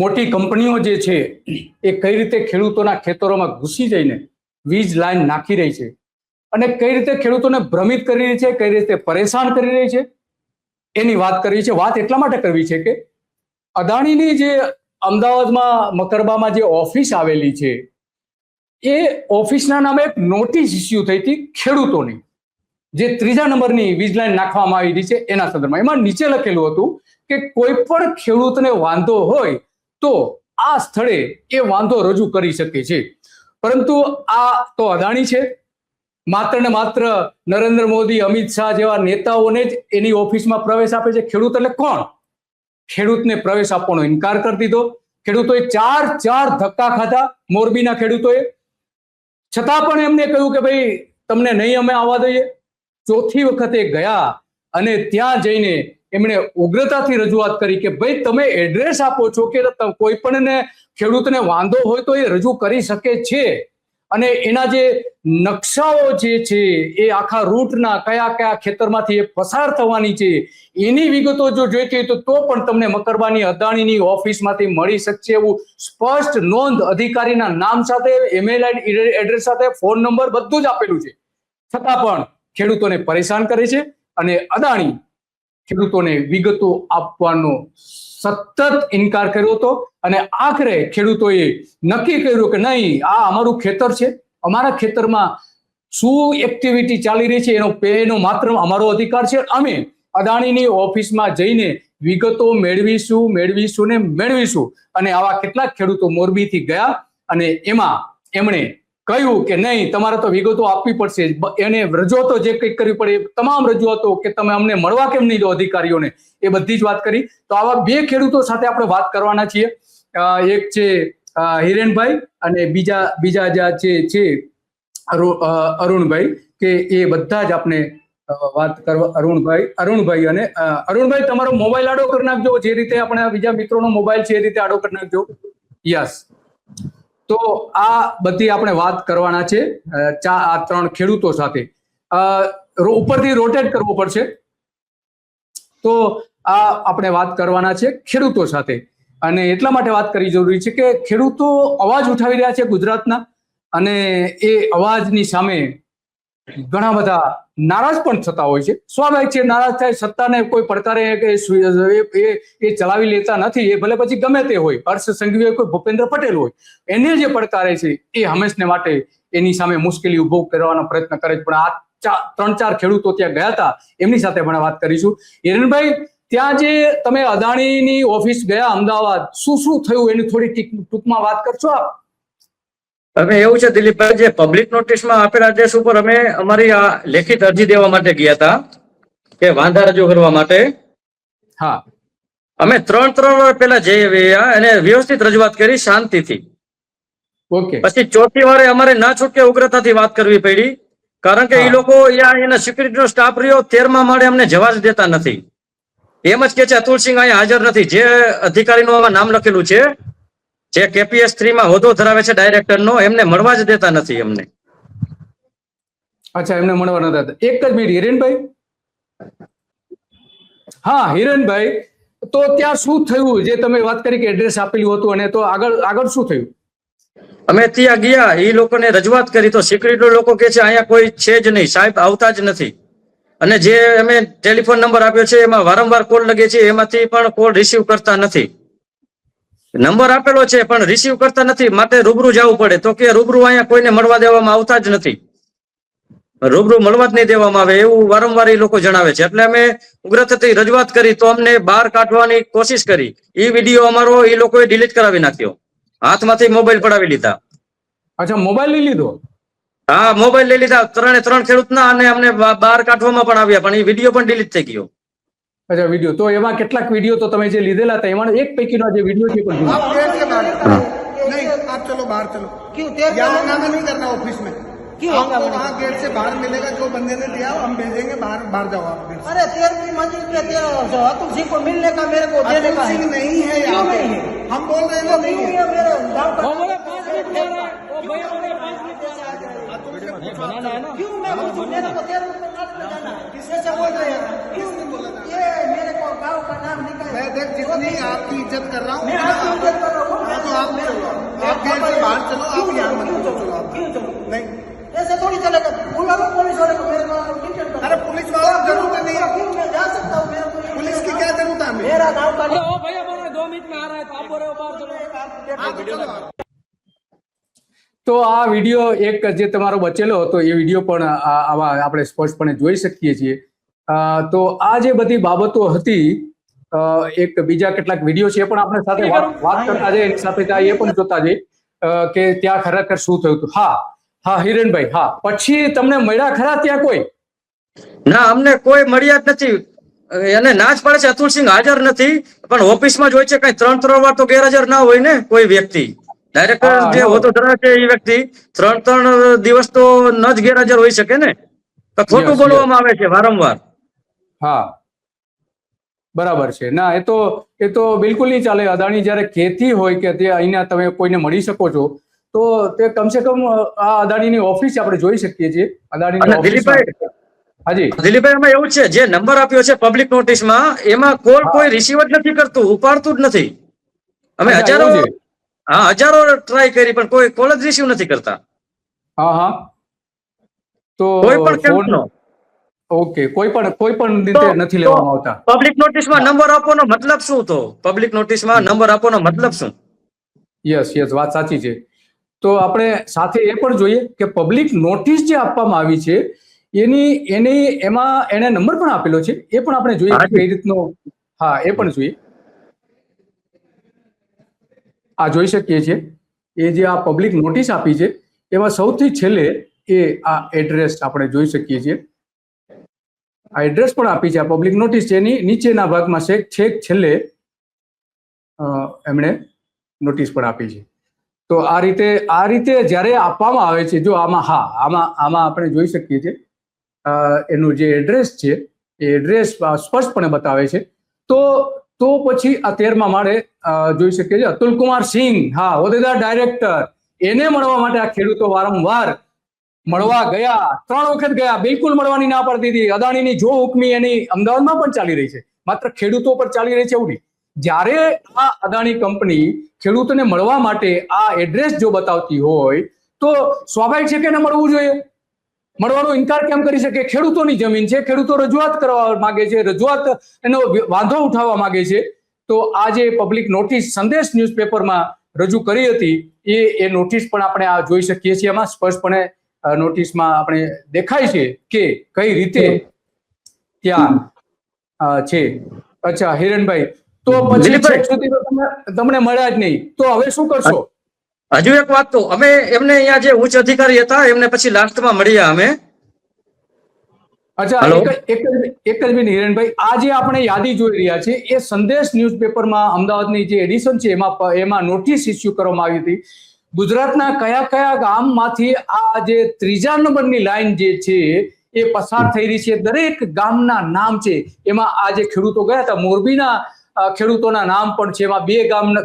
મોટી કંપનીઓ જે છે એ કઈ રીતે ખેડૂતોના ખેતરોમાં ઘૂસી જઈને વીજ લાઈન નાખી રહી છે અને કઈ રીતે ખેડૂતોને ભ્રમિત કરી રહી છે, કઈ રીતે પરેશાન કરી રહી છે, એની વાત કરવી છે. વાત એટલા માટે કરવી છે કે અદાણીની જે અમદાવાદમાં મકરબામાં જે ઓફિસ આવેલી છે એ ઓફિસના નામે એક નોટિસ ઇસ્યુ થઈ હતી ખેડૂતોની, જે 3જા નંબરની વીજ લાઈન નાખવામાં આવી છે એના સંદર્ભમાં. એમાં નીચે લખેલું હતું કે કોઈ પણ ખેડૂતને વાંધો હોય તો આ સ્થળે એ વાંધો રજૂ કરી શકે છે. પરંતુ આ તો અદાણી છે, માત્ર ને માત્ર નરેન્દ્ર મોદી, અમિત શાહ જેવા નેતાઓને જ એની ઓફિસમાં પ્રવેશ આપે છે. ખેડૂત એટલે કોણ? ખેડૂતને પ્રવેશ આપવાનો ઇનકાર કરી દીધો. ખેડૂતોએ ચાર ધક્કા ખાધા, મોરબીના ખેડૂતોએ. છતાં પણ એમને કહ્યું કે ભાઈ તમને નહીં અમે આવવા દઈએ. ચોથી વખતે ગયા અને ત્યાં જઈને એમણે ઉગ્રતાથી રજૂઆત કરી કે ભાઈ તમે એડ્રેસ આપો છો કે કોઈ પણ ખેડૂતને વાંધો હોય તો એ રજૂ કરી શકે છે, અને એના જે નકશાઓ જે છે એ આખા રૂટના કયા કયા ખેતરમાંથી એ પસાર થવાની છે એની વિગતો જો જોઈતી હોય તો પણ તમને મકરબાની અદાણીની ઓફિસમાંથી મળી શકશે. એવું સ્પષ્ટ નોંધ અધિકારીના નામ સાથે, ઈમેલ એડ્રેસ સાથે, ફોન નંબર બધું જ આપેલું છે. છતાં પણ ખેડૂતોને પરેશાન કરે છે અને અદાણી ખેડૂતોને વિગતો આપવાનો સતત ઇનકાર કર્યો હતો. અને આખરે ખેડૂતોએ નક્કી કર્યું કે નહીં, આ અમારું ખેતર છે, અમારા ખેતરમાં શું એક્ટિવિટી ચાલી રહી છે એનો માત્ર અમારો અધિકાર છે. અમે અદાણીની ઓફિસમાં જઈને વિગતો મેળવીશું. અને આવા કેટલાક ખેડૂતો મોરબીથી ગયા અને એમાં એમણે કહ્યું કે નહીં, તમારે તો વિગતો આપવી પડશે. એને રજૂઆતો જે કંઈક કરવી પડે, તમામ રજૂઆતો કે તમે અમને મળવા કેમ નહીં દો અધિકારીઓને, એ બધી જ વાત કરી. તો આવા 2 ખેડૂતો સાથે આપણે વાત કરવાના છીએ. એક છે હિરેનભાઈ અને બીજા છે અરુણભાઈ, કે એ બધા જ આપણે વાત કરવા. અરુણભાઈ અને અરુણભાઈ, તમારો મોબાઈલ આડો કરી નાખજો, જે રીતે આપણે બીજા મિત્રોનો મોબાઈલ છે એ રીતે આડો કરી નાખજો. યસ. તો આ બધી આપણે વાત કરવાના છે આ 3 ખેડૂતો સાથે. ઉપરથી રોટેટ કરવો પડશે. તો આ આપણે વાત કરવાના છે ખેડૂતો સાથે, અને એટલા માટે વાત કરવી જરૂરી છે કે ખેડૂતો અવાજ ઉઠાવી રહ્યા છે ગુજરાતના, અને એ અવાજની સામે ઘણા બધા નારાજ પણ થતા હોય છે. સ્વાભાવિક છે, નારાજ થાય. સત્તાને કોઈ પડકારે કે એ ચલાવી લેતા નથી, એ ભલે પછી ગમે તે હોય, હર્ષ સંઘવી હોય, કોઈ ભૂપેન્દ્ર પટેલ હોય, એને જે પડકારે છે એ હંમેશને માટે એની સામે મુશ્કેલી ઉભો કરવાનો પ્રયત્ન કરે છે. પણ આ 3-4 ખેડૂતો ત્યાં ગયા હતા, એમની સાથે પણ વાત કરીશું. હિરેનભાઈ, ત્યાં જે તમે અદાણીની ઓફિસ ગયા અમદાવાદ, શું થયું એની થોડી ટૂંકમાં વાત કરશો આપ? અમે એવું છે દિલીપભાઈ, જે પબ્લિક નોટિસમાં આપેલા આદેશ ઉપર અમે અમારી આ લેખિત અરજી દેવા માટે ગયા હતા કે વાંધા રજૂ કરવા માટે. હા, અમે 3 વાર પહેલા જઈ આવ્યા અને વ્યવસ્થિત રજૂઆત કરી શાંતિથી. ઓકે. પછી 4થી વારે અમારે ના છૂટકે ઉગ્રતાથી વાત કરવી પડી, કારણ કે એ લોકો એના સિક્યુરિટીનો સ્ટાફ રહ્યો 13મા માળે અમને જવા જ દેતા નથી. એમ જ કે છે અતુલસિંહ અહીંયા હાજર નથી. જે અધિકારીનું આમાં નામ લખેલું છે, જે KPS 3માં હોદ્દો ધરાવે છે ડાયરેક્ટરનો, એમને મળવા જ દેતા નથી અમને. અચ્છા, એમને મળવા નતા દેતા. એક જ મિનિટ હિરેનભાઈ. હા હિરેનભાઈ, તો ત્યાં શું થયું જે તમે વાત કરી કે એડ્રેસ આપેલું હતું, અને તો આગળ શું થયું? અમે ત્યાં ગયા, એ લોકોને રજૂઆત કરી તો સિક્યુરિટી લોકો કે છે અહીંયા કોઈ છે જ નહીં, સાહેબ આવતા જ નથી. અને જે અમે ટેલિફોન નંબર આપ્યો છે એમાં વારંવાર કોલ લગે છે, એમાંથી પણ કોલ રિસીવ કરતા નથી. નંબર આપેલો છે પણ રિસીવ કરતા નથી, માટે રૂબરૂ જવું પડે. તો કે રૂબરૂ અહીંયા કોઈને મળવા દેવામાં આવતા જ નથી, રૂબરૂ મળવા જ નહીં દેવામાં આવે, એવું વારંવાર એ લોકો જણાવે છે. એટલે અમે ઉગ્રતાથી રજૂઆત કરી તો અમને બહાર કાઢવાની કોશિશ કરી. એ વિડીયો અમારો એ લોકોએ ડિલીટ કરાવી નાખ્યો, હાથમાંથી મોબાઈલ પડાવી લીધા. અચ્છા, મોબાઈલ લઈ લીધો? હા, મોબાઈલ લઈ લીધા 3 ખેડૂતના, અને અમને બહાર કાઢવામાં પણ આવ્યા, પણ એ વિડીયો પણ ડિલીટ થઈ ગયો. અચ્છા, વિડીયો તો એમાં કેટલાક વિડીયો તો તમે જે લીધેલા હતા એમાં એક પૈકીનો જે વિડીયો છે પણ आप चलो बाहर चलो. क्यों हंगामा नहीं करना ऑफिस में? क्यों आपको वहाँ गेट से बाहर मिलेगा, जो बंदे ने दिया हम भेजेंगे, बाहर जाओ आप. अरे 13वीं मंजिल पे अतुल सिंह को मिलने का, मेरे को देने का सिंह नहीं है यहाँ पे. हम बोल रहे हैं नहीं है. क्यों मैं पूछूं? मेरे को 13वीं में जाना किससे बोल रहे हैं? क्यों ये मेरे को गाँव का नाम निकाल. मैं देख जितनी आपकी इज्जत कर रहा हूँ, मैं आपकी इज्जत कर बाहर चलो, आप यहाँ मत क्यों चलो आप। क्यों चलो? नहीं, ऐसे थोड़ी चलेगा। बुला लो पुलिस वाले को, मेरे को टिकट दो। अरे पुलिस वाला जरूरत नहीं है, क्यों मैं जा सकता हूँ? मेरे को पुलिस की क्या जरूरत है हमें? मेरा गाँव का ओ भाई हमारा 2 मिनट में आ रहा है तो आप बोल रहे हो बाहर चलो। हाँ, तो चलो आप। તો આ વિડીયો એક જે તમારો બચેલો હતો એ વિડીયો પણ આવા આપણે સ્પષ્ટપણે જોઈ શકીએ છીએ. તો આ જે બધી બાબતો હતી, એક બીજા કેટલાક વિડીયો છે એ પણ આપણે સાથે વાત કરતા જઈએ, એની સાથે એ પણ જોતા જઈએ કે ત્યાં ખરેખર શું થયું હતું. હા હિરેનભાઈ, હા પછી તમને મળ્યા ખરા ત્યાં કોઈ? ના, અમને કોઈ મળ્યા જ નથી. એને ના જ પડે છે અતુલસિંહ હાજર નથી, પણ ઓફિસમાં જ હોય છે. કઈ 3 વાર તો ગેરહાજર ના હોય ને કોઈ વ્યક્તિ. ડાયરેક્ટર જે હોતો ધરાવે છે એ વ્યક્તિ 3 દિવસ તો ન જ ગેરહાજર હોઈ શકે ને. તો ખોટું Yes, બોલવામાં આવે છે વારંવાર. હા બરાબર છે. ના, એ તો બિલકુલ નહીં ચાલે. અદાણી જયારે કહેતી હોય કે તે અહીંયા તમે કોઈને મળી શકો છો, તો તે કમસે કમ આ અદાણીની ઓફિસ આપણે જોઈ શકીએ છીએ. અદાણીની અને દિલીપભાઈ, હાજી દિલીપભાઈ એમાં એવું છે, જે નંબર આપ્યો છે પબ્લિક નોટિસમાં એમાં કોલ કોઈ રિસીવ જ નથી કરતું, ઉપાડતું જ નથી. અમે અચ્છા, હજારો એવું છે? હજારો ટ્રાય કરી પણ કોઈ કોલ જ રિસીવ નથી કરતા. હા તો કોઈ પણ ફોન, કેમ્પનો ઓકે, કોઈ પણ રીતે નથી લેવામાં આવતા. પબ્લિક નોટિસમાં નંબર આપવાનો મતલબ શું? તો પબ્લિક નોટિસમાં નંબર આપવાનો મતલબ શું? યસ વાત સાચી છે. તો આપણે સાથે એ પણ જોઈએ કે પબ્લિક નોટિસ જે આપવામાં આવી છે એમાં એને નંબર પણ આપેલો છે, એ પણ આપણે જોઈએ હાજી. કઈ રીતનો. હા, એ પણ જોઈએ. આ જોઈ શકીએ છીએ એ જે આ પબ્લિક નોટિસ આપી છે એમાં સૌથી છેલ્લે એ આ એડ્રેસ આપણે જોઈ શકીએ છીએ. આ એડ્રેસ પણ આપી છે. આ પબ્લિક નોટિસ છે એની નીચેના ભાગમાં છેક છેલ્લે એમણે નોટિસ પણ આપી છે. તો આ રીતે જ્યારે આપવામાં આવે છે, જો આમાં આપણે જોઈ શકીએ છીએ એનું જે એડ્રેસ છે એ એડ્રેસ સ્પષ્ટપણે બતાવે છે. તો પછી આ 13મા માળે જોઈ શકીએ છીએ અતુલ કુમાર સિંહ, હા, હોદ્દેદાર ડાયરેક્ટર, એને મળવા માટે આ ખેડૂતો વારંવાર મળવા ગયા. 3 વખત ગયા. બિલકુલ મળવાની ના પાડતી હતી. અદાણીની જો હુકમી એની અમદાવાદમાં પણ ચાલી રહી છે, માત્ર ખેડૂતો પર ચાલી રહી છે એવું નહીં. જ્યારે આ અદાણી કંપની ખેડૂતોને મળવા માટે આ એડ્રેસ જો બતાવતી હોય તો સ્વાભાવિક છે કે એને મળવું જોઈએ. મળવાનો ઇનકાર કેમ કરી શકે? ખેડૂતોની જમીન છે, ખેડૂતો રજૂઆત કરવા માંગે છે, એનો વાંધો ઉઠાવવા માંગે છે. તો આ જે પબ્લિક નોટિસ સંદેશ ન્યૂઝપેપરમાં રજૂ કરી હતી એ નોટિસ પણ આપણે આ જોઈ શકીએ છીએ. એમાં સ્પષ્ટપણે નોટિસમાં આપણે દેખાય છે કે કઈ રીતે ત્યાં છે. અચ્છા હિરેનભાઈ, તો પછી દિલીપભાઈ, છેક સુધી તો તમને મળ્યા જ નહીં, તો હવે શું કરશો? હજુ એક વાત તો, અમે એમને અહીંયા જે ઉચ્ચ અધિકારી હતા એમને પછી લાસ્ટમાં મળ્યા અમે. અચ્છા, હેલો. એક જ મિનિટ હિરેનભાઈ, આ જે આપણે યાદી જોઈ રહ્યા છે એ સંદેશ ન્યૂઝપેપરમાં અમદાવાદની જે એડિશન છે એમાં નોટિસ ઇસ્યુ કરવામાં આવી હતી. ગુજરાતના કયા ગામમાંથી આ જે 3જા નંબરની લાઈન જે છે એ પસાર થઈ રહી છે, દરેક ગામના નામ છે. એમાં આ જે ખેડૂતો ગયા હતા, મોરબીના ખેડૂતોના નામ પણ છે. એમાં 2